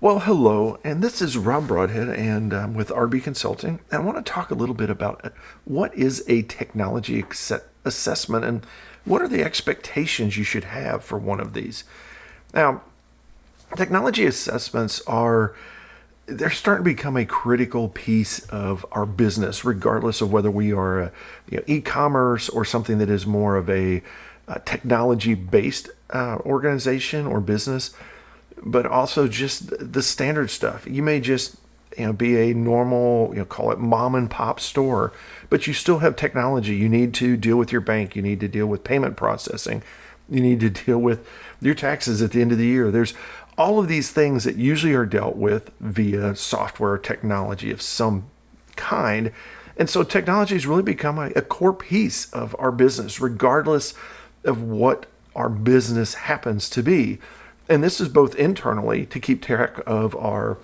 Well, hello, and this is Rob Broadhead, and I'm with RB Consulting. And I want to talk a little bit about what is a technology assessment and what are the expectations you should have for one of these. Now, technology assessments they're starting to become a critical piece of our business, regardless of whether we are e-commerce or something that is more of a technology-based organization or business, but also just the standard stuff. You may just be a normal, call it mom and pop store, but you still have technology. You need to deal with your bank. You need to deal with payment processing. You need to deal with your taxes at the end of the year. There's all of these things that usually are dealt with via software technology of some kind. And so technology has really become a core piece of our business, regardless of what our business happens to be. And this is both internally to keep track of our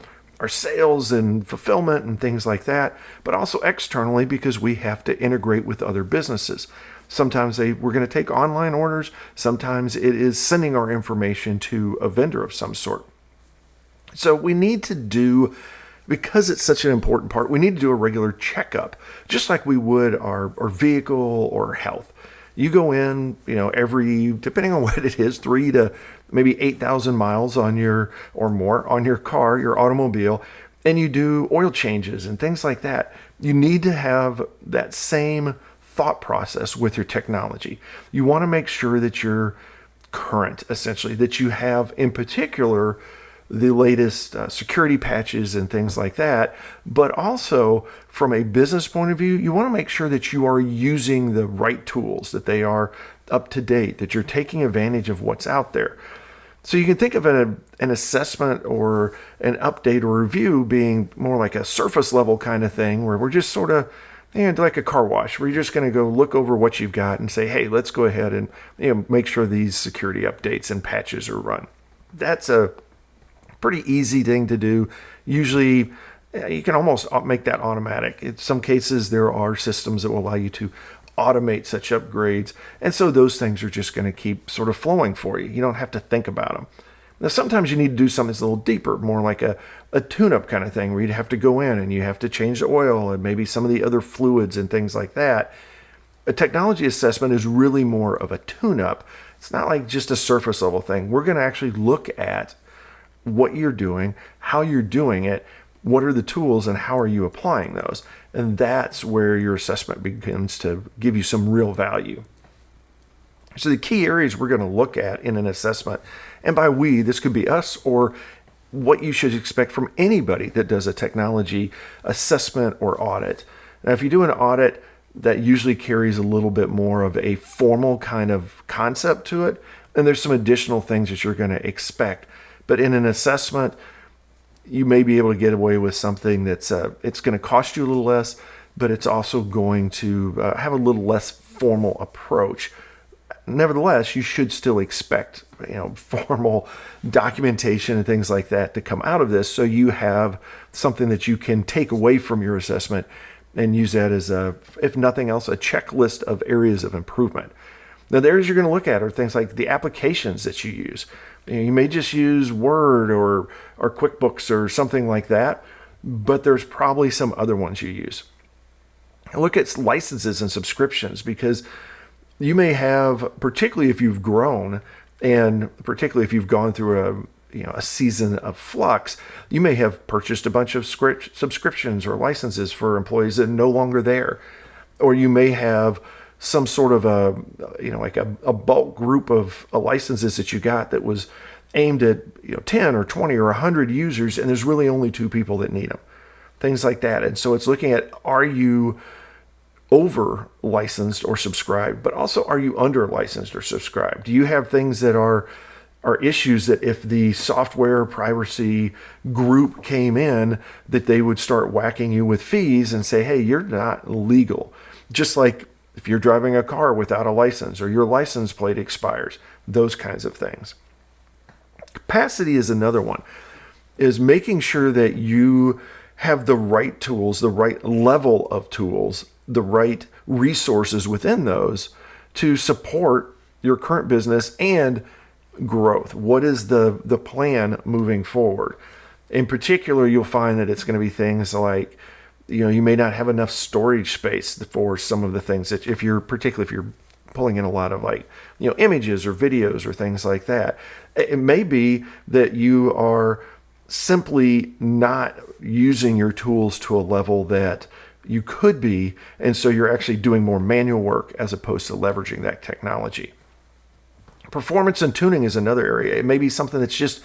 sales and fulfillment and things like that, but also externally because we have to integrate with other businesses. Sometimes we're going to take online orders. Sometimes it is sending our information to a vendor of some sort. So we need to do, because it's such an important part, we need to do a regular checkup, just like we would our vehicle or health. You go in, every, depending on what it is, 3 to maybe 8,000 miles or more on your car, your automobile, and you do oil changes and things like that. You need to have that same thought process with your technology. You want to make sure that you're current, essentially, that you have, in particular, the latest security patches and things like that. But also, from a business point of view, you want to make sure that you are using the right tools, that they are up to date, that you're taking advantage of what's out there. So you can think of an assessment or an update or review being more like a surface level kind of thing, where we're just sort of like a car wash, where you're just going to go look over what you've got and say, hey, let's go ahead and make sure these security updates and patches are run. That's a pretty easy thing to do. Usually, you can almost make that automatic. In some cases, there are systems that will allow you to automate such upgrades, and so those things are just going to keep sort of flowing for you. You don't have to think about them. Now, sometimes you need to do something that's a little deeper, more like a tune-up kind of thing, where you'd have to go in and you have to change the oil and maybe some of the other fluids and things like that. A technology assessment is really more of a tune-up. It's not like just a surface level thing. We're going to actually look at what you're doing, how you're doing it, what are the tools, and how are you applying those. And that's where your assessment begins to give you some real value. So the key areas we're going to look at in an assessment, and by we, this could be us or what you should expect from anybody that does a technology assessment or audit. Now, if you do an audit, that usually carries a little bit more of a formal kind of concept to it, and there's some additional things that you're going to expect. But in an assessment, you may be able to get away with something that's it's going to cost you a little less, but it's also going to have a little less formal approach. Nevertheless, you should still expect formal documentation and things like that to come out of this, so you have something that you can take away from your assessment and use that as if nothing else, a checklist of areas of improvement. Now, the areas you're going to look at are things like the applications that you use. You may just use Word or QuickBooks or something like that, but there's probably some other ones you use. Look at licenses and subscriptions, because you may have, particularly if you've grown and particularly if you've gone through a season of flux, you may have purchased a bunch of subscriptions or licenses for employees that are no longer there. Or you may have some sort of a bulk group of licenses that you got that was aimed at 10 or 20 or 100 users, and there's really only 2 people that need them. Things like that. And so it's looking at, are you over licensed or subscribed, but also are you under licensed or subscribed? Do you have things that are issues that if the software privacy group came in, that they would start whacking you with fees and say, hey, you're not legal? Just like if you're driving a car without a license or your license plate expires, those kinds of things. Capacity is another one, is making sure that you have the right tools, the right level of tools, the right resources within those to support your current business and growth. What is the plan moving forward? In particular, you'll find that it's going to be things like, you may not have enough storage space for some of the things that particularly if you're pulling in a lot of images or videos or things like that. It may be that you are simply not using your tools to a level that you could be, and so you're actually doing more manual work as opposed to leveraging that technology. Performance and tuning is another area. It may be something that's just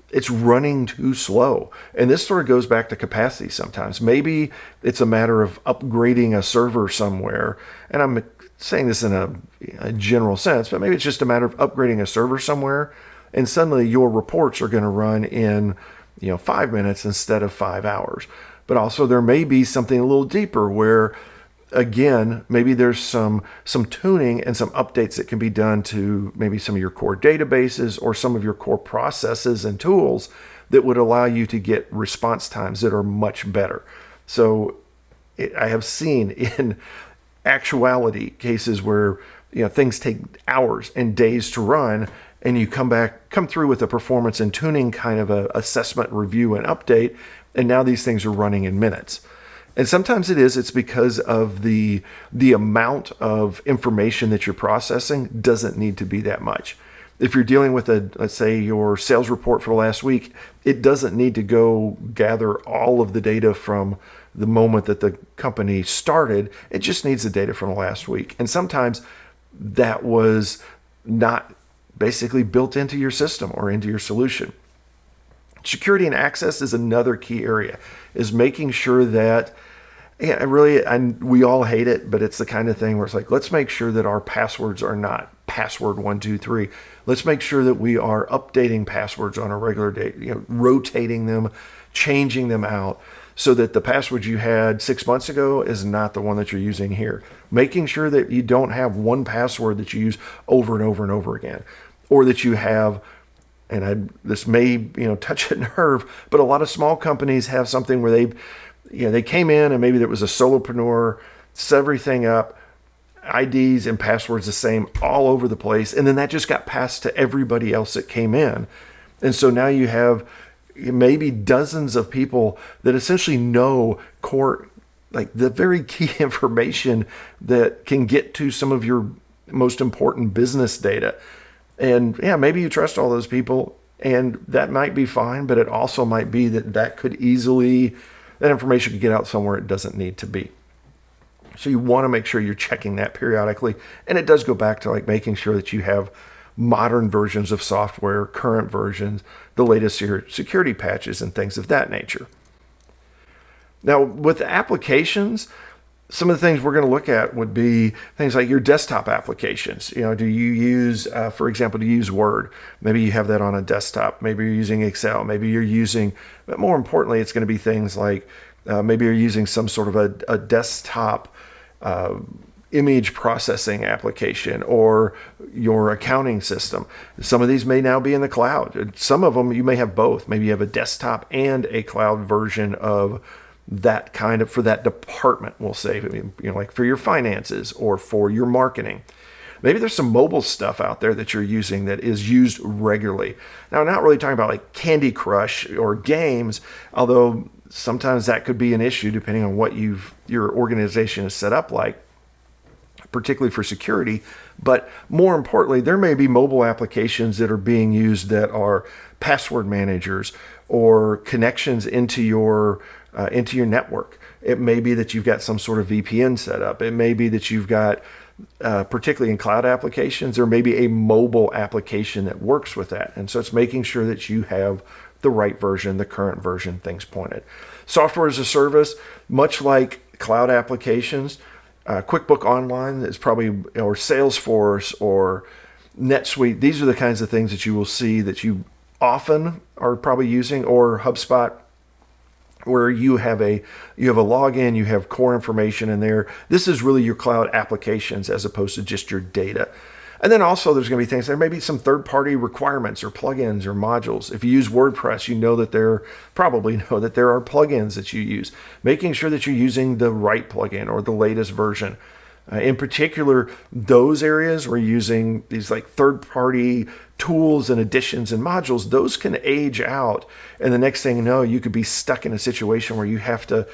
it's running too slow. And this sort of goes back to capacity sometimes. Maybe it's a matter of upgrading a server somewhere. And I'm saying this in a general sense, but maybe it's just a matter of upgrading a server somewhere. And suddenly your reports are going to run in 5 minutes instead of 5 hours. But also there may be something a little deeper where, again, maybe there's some tuning and some updates that can be done to maybe some of your core databases or some of your core processes and tools that would allow you to get response times that are much better. So I have seen in actuality cases where things take hours and days to run, and you come through with a performance and tuning kind of a assessment, review, and update, and now these things are running in minutes. And sometimes it's because of the amount of information that you're processing doesn't need to be that much. If you're dealing with let's say your sales report for the last week, it doesn't need to go gather all of the data from the moment that the company started. It just needs the data from the last week. And sometimes that was not basically built into your system or into your solution. Security and access is another key area, is making sure that, we all hate it, but it's the kind of thing where it's like, let's make sure that our passwords are not password 123. Let's make sure that we are updating passwords on a regular day, rotating them, changing them out so that the password you had 6 months ago is not the one that you're using here. Making sure that you don't have one password that you use over and over and over again, or that you have, this may touch a nerve, but a lot of small companies have something where they came in and maybe there was a solopreneur, set everything up, IDs and passwords the same all over the place, and then that just got passed to everybody else that came in. And so now you have maybe dozens of people that essentially know core, like the very key information that can get to some of your most important business data. And maybe you trust all those people, and that might be fine, but it also might be that information could get out somewhere it doesn't need to be. So you want to make sure you're checking that periodically. And it does go back to making sure that you have modern versions of software, current versions, the latest security patches, and things of that nature. Now, with applications, some of the things we're going to look at would be things like your desktop applications. Do you use, for example, Word? Maybe you have that on a desktop. Maybe you're using Excel. Maybe you're using, but more importantly, it's going to be things like maybe you're using some sort of a desktop image processing application or your accounting system. Some of these may now be in the cloud. Some of them you may have both. Maybe you have a desktop and a cloud version of that kind of, for that department, we'll say, like for your finances or for your marketing. Maybe there's some mobile stuff out there that you're using that is used regularly. Now, I'm not really talking about like Candy Crush or games, although sometimes that could be an issue depending on what your organization is set up like, particularly for security. But more importantly, there may be mobile applications that are being used that are password managers or connections into your network. It may be that you've got some sort of VPN set up. It may be that you've got, particularly in cloud applications, there may be a mobile application that works with that. And so it's making sure that you have the right version, the current version, things pointed. Software as a service, much like cloud applications, QuickBook Online is probably, or Salesforce or NetSuite. These are the kinds of things that you will see that you often are probably using, or HubSpot, where you have a login, you have core information in there. This is really your cloud applications as opposed to just your data. And then also there's going to be things, there may be some third-party requirements or plugins or modules. If you use WordPress, probably know that there are plugins that you use. Making sure that you're using the right plugin or the latest version. In particular, those areas where you're using these like third-party tools and additions and modules, those can age out. And the next thing you know, you could be stuck in a situation where you have to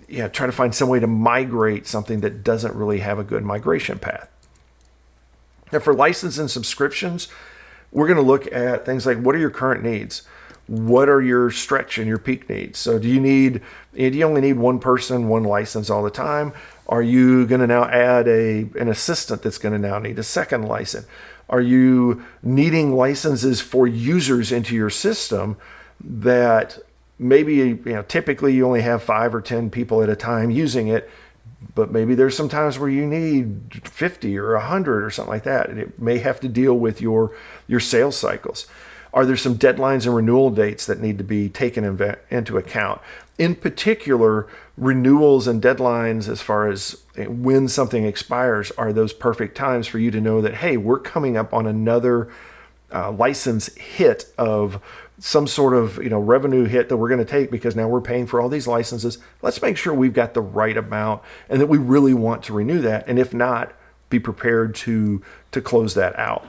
try to find some way to migrate something that doesn't really have a good migration path. Now, for license and subscriptions, we're going to look at things like, what are your current needs? What are your stretch and your peak needs? So do you only need one person, one license all the time? Are you going to now add an assistant that's going to now need a second license? Are you needing licenses for users into your system that maybe, typically you only have 5 or 10 people at a time using it, but maybe there's some times where you need 50 or 100 or something like that, and it may have to deal with your sales cycles. Are there some deadlines and renewal dates that need to be taken into account? In particular, renewals and deadlines, as far as when something expires, are those perfect times for you to know that, hey, we're coming up on another license hit of some sort of revenue hit that we're going to take because now we're paying for all these licenses. Let's make sure we've got the right amount and that we really want to renew that. And if not, be prepared to close that out.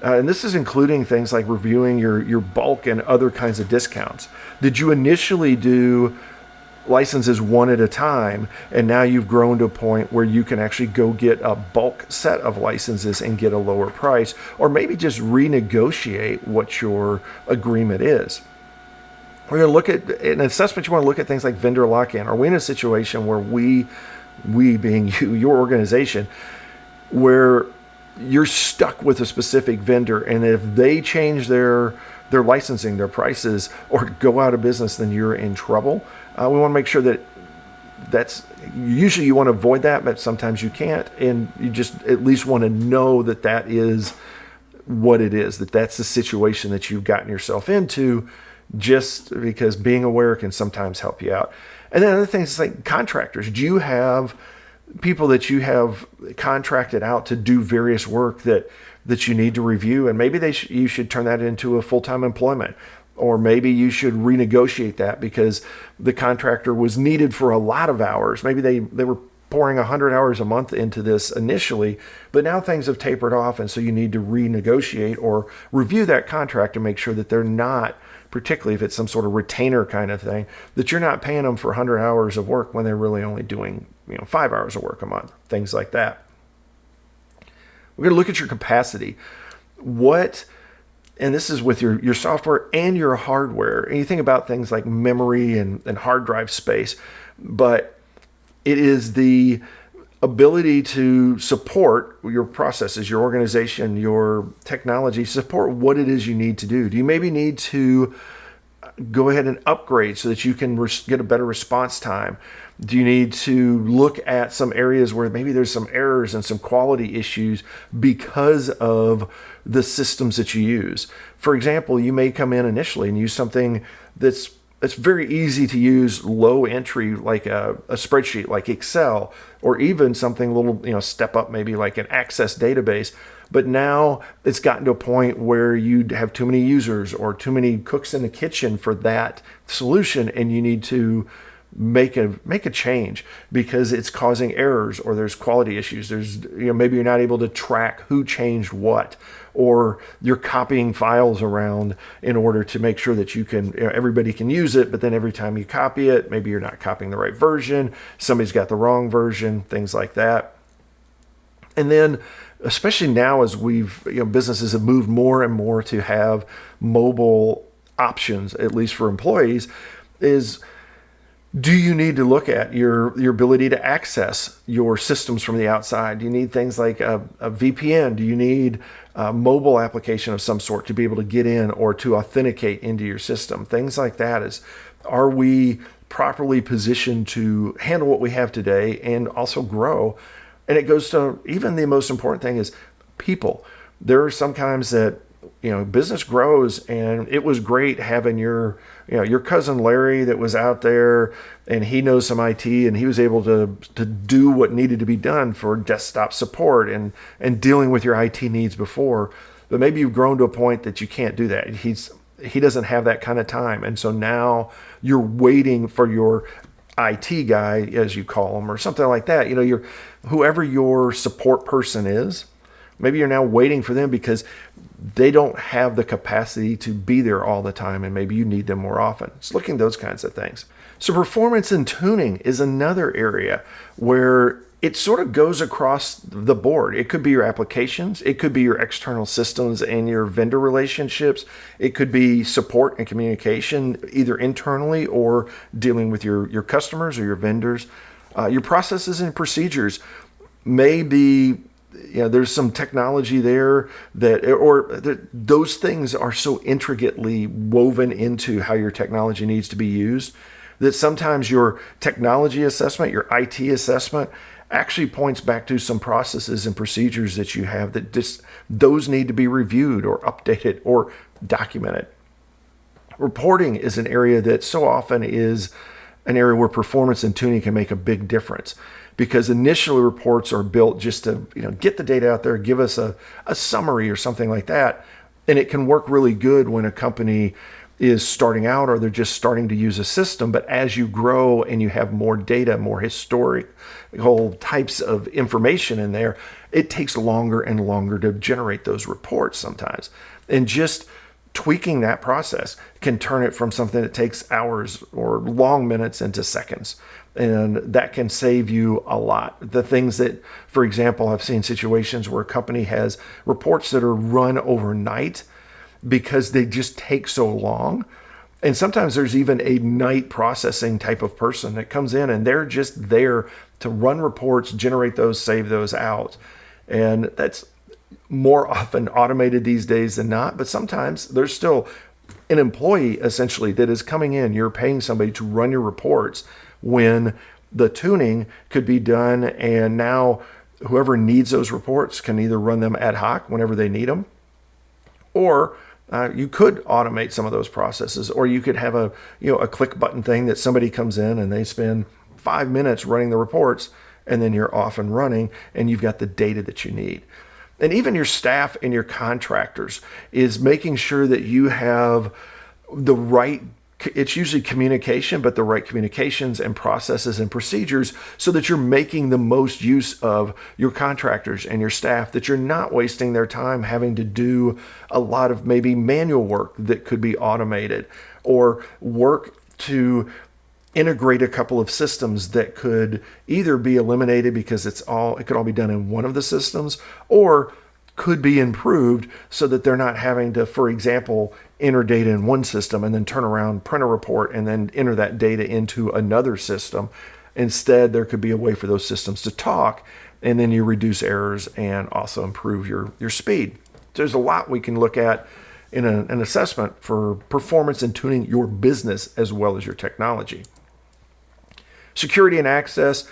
And this is including things like reviewing your bulk and other kinds of discounts. Did you initially do licenses one at a time, and now you've grown to a point where you can actually go get a bulk set of licenses and get a lower price, or maybe just renegotiate what your agreement is? We're going to look at an assessment. You want to look at things like vendor lock-in. Are we in a situation where we being you, your organization, where you're stuck with a specific vendor, and if they change their licensing, their prices, or go out of business, then you're in trouble? We want to make sure that's usually you want to avoid that, but sometimes you can't, and you just at least want to know that is what it is, that's the situation that you've gotten yourself into, just because being aware can sometimes help you out. And then other things like contractors. Do you have people that you have contracted out to do various work that you need to review, and maybe you should turn that into a full-time employment? Or maybe you should renegotiate that because the contractor was needed for a lot of hours. Maybe they were pouring 100 hours a month into this initially, but now things have tapered off, and so you need to renegotiate or review that contract to make sure that they're not, particularly if it's some sort of retainer kind of thing, that you're not paying them for 100 hours of work when they're really only doing 5 hours of work a month, things like that. We're going to look at your capacity. And this is with your software and your hardware. And you think about things like memory and hard drive space, but it is the ability to support your processes, your organization, your technology, support what it is you need to do. Do you maybe need to go ahead and upgrade so that you can get a better response time? Do you need to look at some areas where maybe there's some errors and some quality issues because of the systems that you use? For example, you may come in initially and use something that's very easy to use, low entry, like a spreadsheet like Excel, or even something a little step up, maybe like an Access database. But now it's gotten to a point where you have too many users or too many cooks in the kitchen for that solution, and you need to make a change because it's causing errors, or there's quality issues. There's maybe you're not able to track who changed what, or you're copying files around in order to make sure that you can everybody can use it, but then every time you copy it, maybe you're not copying the right version, somebody's got the wrong version, things like that. And then especially now, as businesses have moved more and more to have mobile options, at least for employees, do you need to look at your ability to access your systems from the outside? Do you need things like a VPN? Do you need a mobile application of some sort to be able to get in or to authenticate into your system? Things like that. Are we properly positioned to handle what we have today and also grow? And it goes to even the most important thing is people. There are some times that business grows, and it was great having your cousin Larry that was out there, and he knows some IT, and he was able to do what needed to be done for desktop support and dealing with your IT needs before. But maybe you've grown to a point that you can't do that. He doesn't have that kind of time, and so now you're waiting for your IT guy, as you call them, or something like that. Your whoever your support person is, maybe you're now waiting for them because they don't have the capacity to be there all the time, and maybe you need them more often. It's looking at those kinds of things. So performance and tuning is another area where it sort of goes across the board. It could be your applications, it could be your external systems and your vendor relationships, it could be support and communication, either internally or dealing with your customers or your vendors. Your processes and procedures may be, there's some technology there those things are so intricately woven into how your technology needs to be used that sometimes your technology assessment, your IT assessment, actually points back to some processes and procedures that you have that just those need to be reviewed or updated or documented. Reporting is an area that so often is an area where performance and tuning can make a big difference, because initially reports are built just to get the data out there, give us a summary or something like that, and it can work really good when a company is starting out or they're just starting to use a system. But as you grow and you have more data, more historical types of information in there, it takes longer and longer to generate those reports sometimes. And just tweaking that process can turn it from something that takes hours or long minutes into seconds. And that can save you a lot. The things that, for example, I've seen situations where a company has reports that are run overnight because they just take so long. And sometimes there's even a night processing type of person that comes in and they're just there to run reports, generate those, save those out. And that's more often automated these days than not. But sometimes there's still an employee essentially that is coming in. You're paying somebody to run your reports when the tuning could be done. And now whoever needs those reports can either run them ad hoc whenever they need them, or you could automate some of those processes, or you could have a click button thing that somebody comes in and they spend 5 minutes running the reports, and then you're off and running and you've got the data that you need. And even your staff and your contractors is making sure that you have the right, it's usually communication, but the right communications and processes and procedures so that you're making the most use of your contractors and your staff, that you're not wasting their time having to do a lot of maybe manual work that could be automated, or work to integrate a couple of systems that could either be eliminated because it could all be done in one of the systems, or could be improved so that they're not having to, for example, enter data in one system and then turn around, print a report, and then enter that data into another system. Instead, there could be a way for those systems to talk, and then you reduce errors and also improve your speed. There's a lot we can look at in an assessment for performance and tuning your business as well as your technology. Security and access,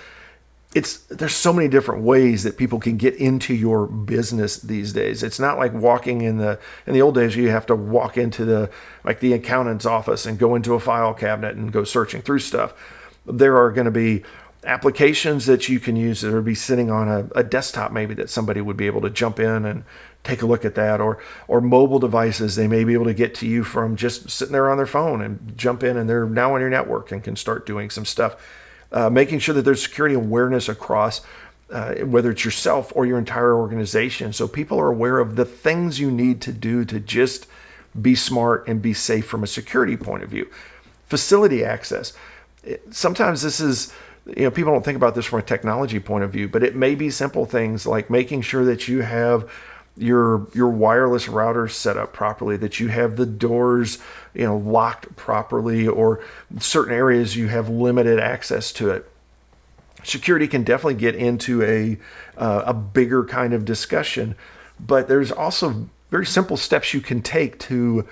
there's so many different ways that people can get into your business these days. It's not like walking in the old days, you have to walk into the accountant's office and go into a file cabinet and go searching through stuff. There are going to be applications that you can use that will be sitting on a desktop, maybe, that somebody would be able to jump in and take a look at that, or mobile devices. They may be able to get to you from just sitting there on their phone and jump in, and they're now on your network and can start doing some stuff. Making sure that there's security awareness across, whether it's yourself or your entire organization, so people are aware of the things you need to do to just be smart and be safe from a security point of view. Facility access. Sometimes this is, people don't think about this from a technology point of view, but it may be simple things like making sure that you have your wireless routers set up properly, that you have the doors locked properly, or certain areas you have limited access to it. Security can definitely get into a bigger kind of discussion, but there's also very simple steps you can take to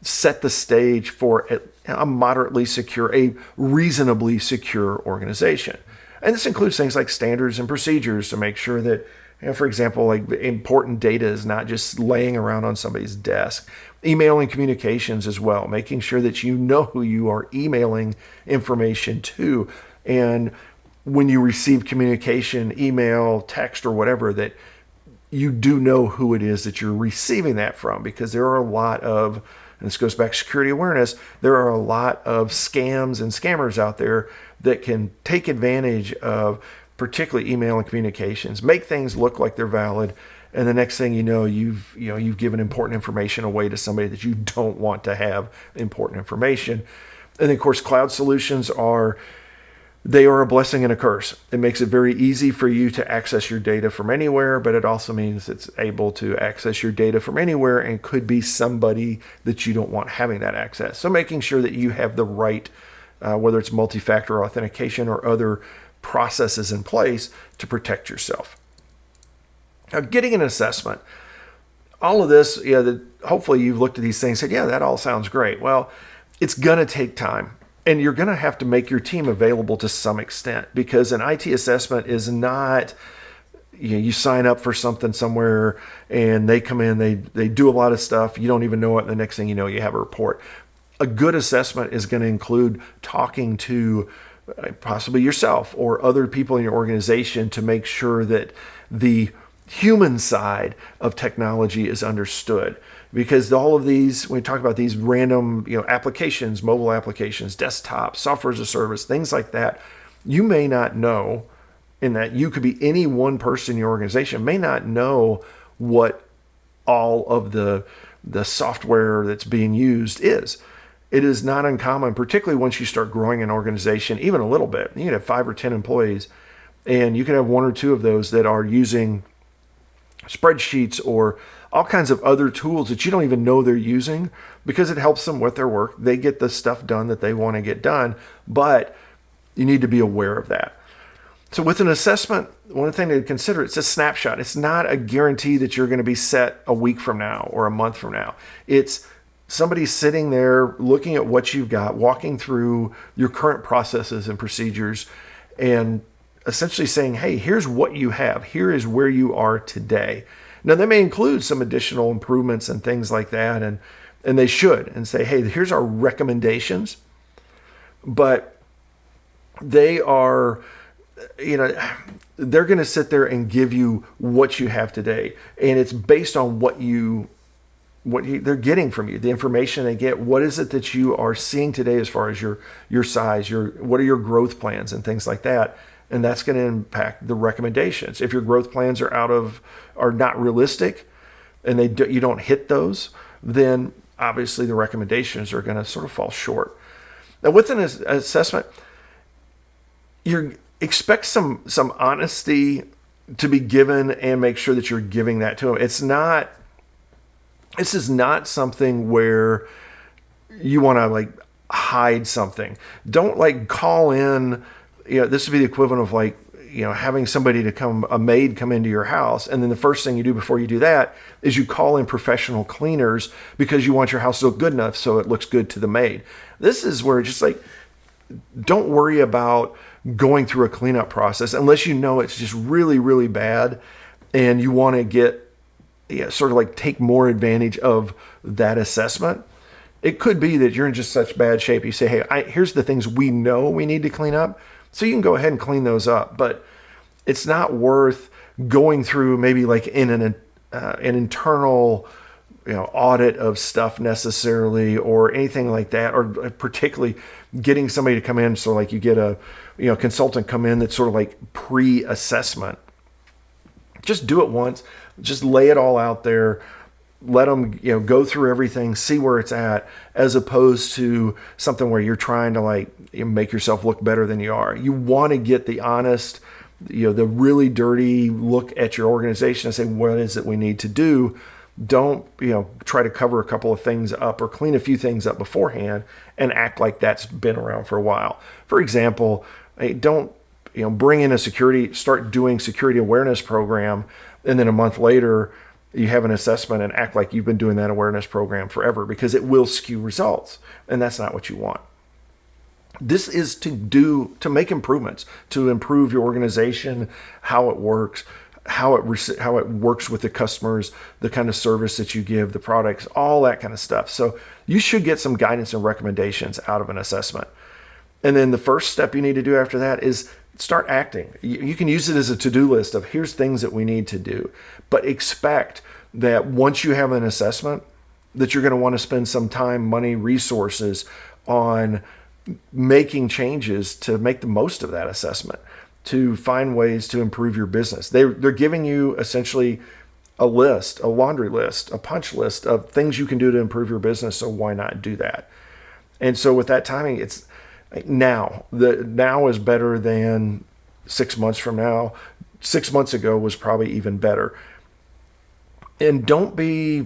set the stage for a moderately secure, a reasonably secure organization. And this includes things like standards and procedures to make sure that, for example, like important data is not just laying around on somebody's desk. Email and communications as well, making sure that you know who you are emailing information to. And when you receive communication, email, text, or whatever, that you do know who it is that you're receiving that from, because there are a lot of and this goes back to security awareness, there are a lot of scams and scammers out there that can take advantage of particularly email and communications, make things look like they're valid, and the next thing you know, you've given important information away to somebody that you don't want to have important information. And then, of course, cloud solutions are a blessing and a curse. It makes it very easy for you to access your data from anywhere, but it also means it's able to access your data from anywhere and could be somebody that you don't want having that access. So making sure that you have the right, whether it's multi-factor authentication or other processes in place to protect yourself. Now, getting an assessment. All of this, hopefully you've looked at these things and said, yeah, that all sounds great. Well, it's going to take time. And you're going to have to make your team available to some extent, because an IT assessment is not, you sign up for something somewhere and they come in, they do a lot of stuff. You don't even know it. And the next thing you know, you have a report. A good assessment is going to include talking to possibly yourself or other people in your organization to make sure that the human side of technology is understood. Because all of these, when we talk about these random, applications, mobile applications, desktop, software as a service, things like that, you may not know, in that you could be any one person in your organization, may not know what all of the software that's being used is. It is not uncommon, particularly once you start growing an organization, even a little bit. You can have 5 or 10 employees, and you can have 1 or 2 of those that are using spreadsheets or all kinds of other tools that you don't even know they're using, because it helps them with their work. They get the stuff done that they want to get done, but you need to be aware of that. So with an assessment, one thing to consider, it's a snapshot. It's not a guarantee that you're going to be set a week from now or a month from now. It's somebody sitting there looking at what you've got, walking through your current processes and procedures, and essentially saying, hey, here's what you have. Here is where you are today. Now, they may include some additional improvements and things like that, and they should, and say, hey, here's our recommendations. But they are, they're going to sit there and give you what you have today, and it's based on what they're getting from you, the information they get. What is it that you are seeing today as far as your size, what are your growth plans and things like that. And that's going to impact the recommendations. If your growth plans are not realistic, and you don't hit those, then obviously the recommendations are going to sort of fall short. Now, with an assessment, you expect some honesty to be given, and make sure that you're giving that to them. This is not something where you want to hide something. Don't call in. This would be the equivalent of having a maid come into your house, and then the first thing you do before you do that is you call in professional cleaners because you want your house to look good enough so it looks good to the maid. This is where just don't worry about going through a cleanup process unless you know it's just really, really bad, and you want to get take more advantage of that assessment. It could be that you're in just such bad shape. You say, hey, here's the things we know we need to clean up. So you can go ahead and clean those up, but it's not worth going through maybe in an internal audit of stuff necessarily, or anything like that, or particularly getting somebody to come in. So you get a consultant come in that's sort of pre-assessment. Just do it once. Just lay it all out there. Let them go through everything, see where it's at, as opposed to something where you're trying to make yourself look better than you are. You want to get the honest, the really dirty look at your organization and say, what is it we need to do? Don't try to cover a couple of things up or clean a few things up beforehand and act like that's been around for a while. For example, don't bring in start doing security awareness program, and then a month later you have an assessment and act like you've been doing that awareness program forever, because it will skew results, and that's not what you want. This is to make improvements, to improve your organization, how it works, how it works with the customers, the kind of service that you give, the products, all that kind of stuff. So you should get some guidance and recommendations out of an assessment. And then the first step you need to do after that is start acting. You can use it as a to-do list of here's things that we need to do, but expect that once you have an assessment, that you're going to want to spend some time, money, resources on making changes to make the most of that assessment, to find ways to improve your business. They're giving you essentially a list, a laundry list, a punch list of things you can do to improve your business. So why not do that? And so with that timing, it's now. The now is better than 6 months from now. 6 months ago was probably even better. And don't be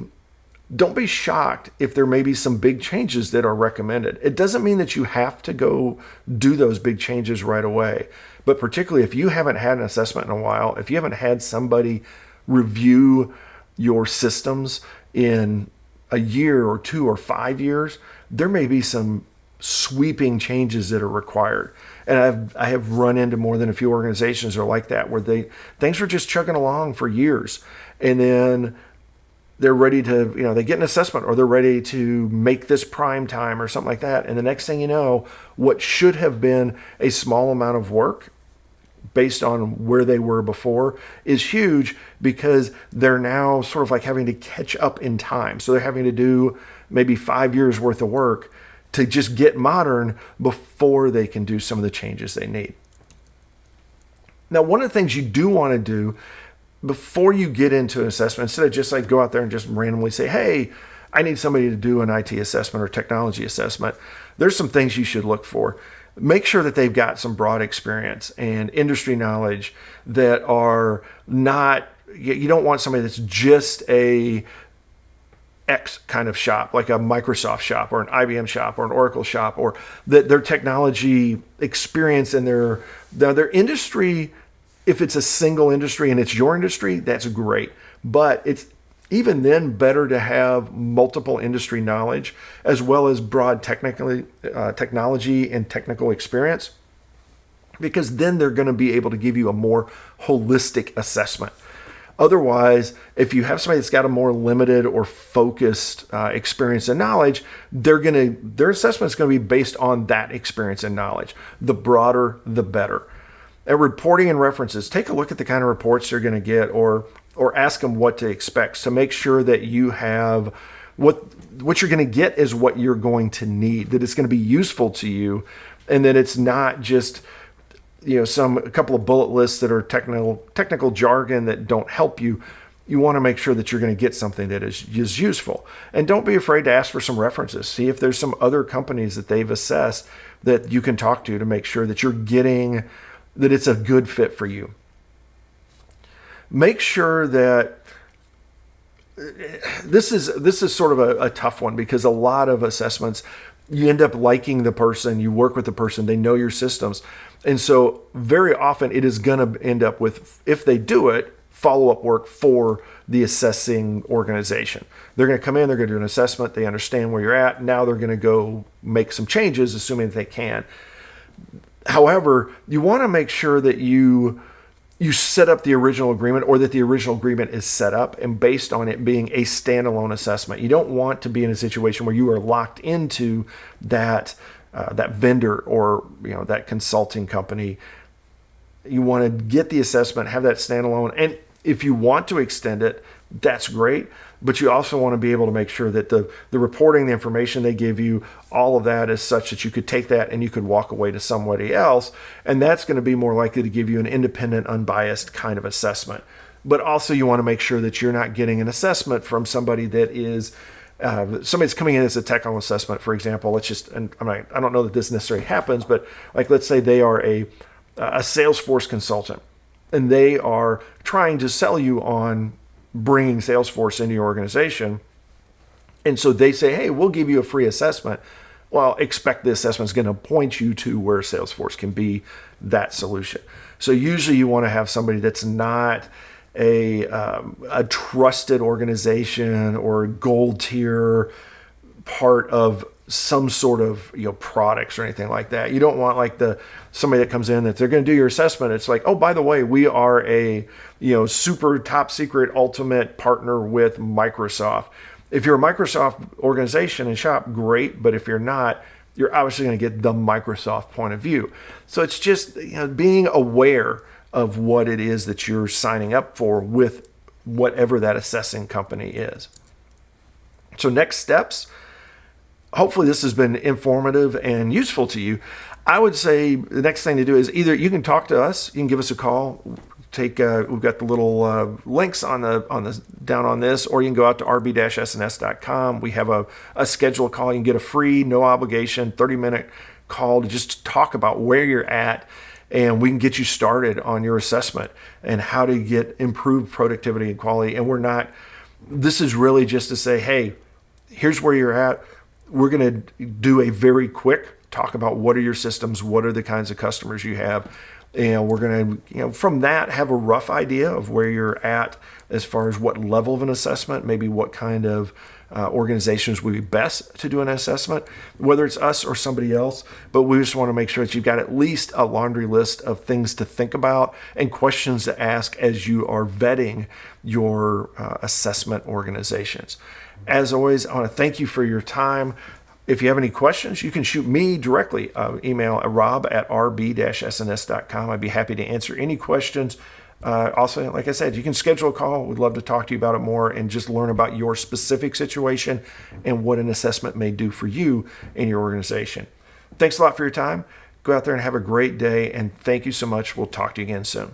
shocked if there may be some big changes that are recommended. It doesn't mean that you have to go do those big changes right away. But particularly if you haven't had an assessment in a while, if you haven't had somebody review your systems in a year or 2 or 5 years, there may be some sweeping changes that are required. And I have run into more than a few organizations that are like that, where things were just chugging along for years, and then they're ready to, they get an assessment, or they're ready to make this prime time or something like that. And the next thing you know, what should have been a small amount of work based on where they were before is huge, because they're now sort of like having to catch up in time. So they're having to do maybe 5 years worth of work to just get modern before they can do some of the changes they need. Now, one of the things you do want to do before you get into an assessment, instead of just like go out there and just randomly say, hey, I need somebody to do an IT assessment or technology assessment, there's some things you should look for. Make sure that they've got some broad experience and industry knowledge that are not, you don't want somebody that's just a X kind of shop, like a Microsoft shop or an IBM shop or an Oracle shop, or that their technology experience and their industry. If it's a single industry and it's your industry, that's great. But it's even then better to have multiple industry knowledge as well as broad technology and technical experience, because then they're going to be able to give you a more holistic assessment. Otherwise, if you have somebody that's got a more limited or focused experience and knowledge, their assessment is going to be based on that experience and knowledge. The broader, the better. At reporting and references, take a look at the kind of reports you're going to get, or ask them what to expect. So make sure that you have what you're going to get is what you're going to need, that it's going to be useful to you, and that it's not just a couple of bullet lists that are technical jargon that don't help you. You want to make sure that you're going to get something that is useful. And don't be afraid to ask for some references. See if there's some other companies that they've assessed that you can talk to make sure that you're getting, that it's a good fit for you. Make sure that this is sort of a tough one, because a lot of assessments, you end up liking the person, you work with the person, they know your systems. And so very often it is going to end up with, if they do it, follow-up work for the assessing organization. They're going to come in, they're going to do an assessment, they understand where you're at. Now they're going to go make some changes, assuming that they can. However, you want to make sure that you set up the original agreement, or that the original agreement is set up and based on it being a standalone assessment. You don't want to be in a situation where you are locked into that vendor or that consulting company. You want to get the assessment, have that standalone, and if you want to extend it, that's great. But you also want to be able to make sure that the reporting, the information they give you, all of that is such that you could take that and you could walk away to somebody else. And that's going to be more likely to give you an independent, unbiased kind of assessment. But also you want to make sure that you're not getting an assessment from somebody that is, somebody's coming in as a technical assessment, for example. I don't know that this necessarily happens, but like, let's say they are a Salesforce consultant, and they are trying to sell you on bringing Salesforce into your organization. And so they say, hey, we'll give you a free assessment. Well, expect the assessment is going to point you to where Salesforce can be that solution. So usually you want to have somebody that's not a trusted organization or gold tier part of some sort of products or anything like that. You don't want like somebody that comes in that they're going to do your assessment. It's like, oh, by the way, we are a super top secret ultimate partner with Microsoft. If you're a Microsoft organization and shop, great. But if you're not, you're obviously going to get the Microsoft point of view. So it's just being aware of what it is that you're signing up for with whatever that assessing company is. So next steps, hopefully this has been informative and useful to you. I would say the next thing to do is either you can talk to us, you can give us a call. We've got the little links on the down on this, or you can go out to rb-sns.com. We have a scheduled call. You can get a free, no obligation, 30-minute call to just talk about where you're at, and we can get you started on your assessment and how to get improved productivity and quality. And this is really just to say, hey, here's where you're at. We're going to do a very quick talk about what are your systems, what are the kinds of customers you have, and we're going to, from that, have a rough idea of where you're at as far as what level of an assessment, maybe what kind of organizations would be best to do an assessment, whether it's us or somebody else. But we just want to make sure that you've got at least a laundry list of things to think about and questions to ask as you are vetting your assessment organizations. As always, I want to thank you for your time. If you have any questions, you can shoot me directly, email at rob@rb-sns.com. I'd be happy to answer any questions. Also, like I said, you can schedule a call. We'd love to talk to you about it more and just learn about your specific situation and what an assessment may do for you in your organization. Thanks a lot for your time. Go out there and have a great day, and thank you so much. We'll talk to you again soon.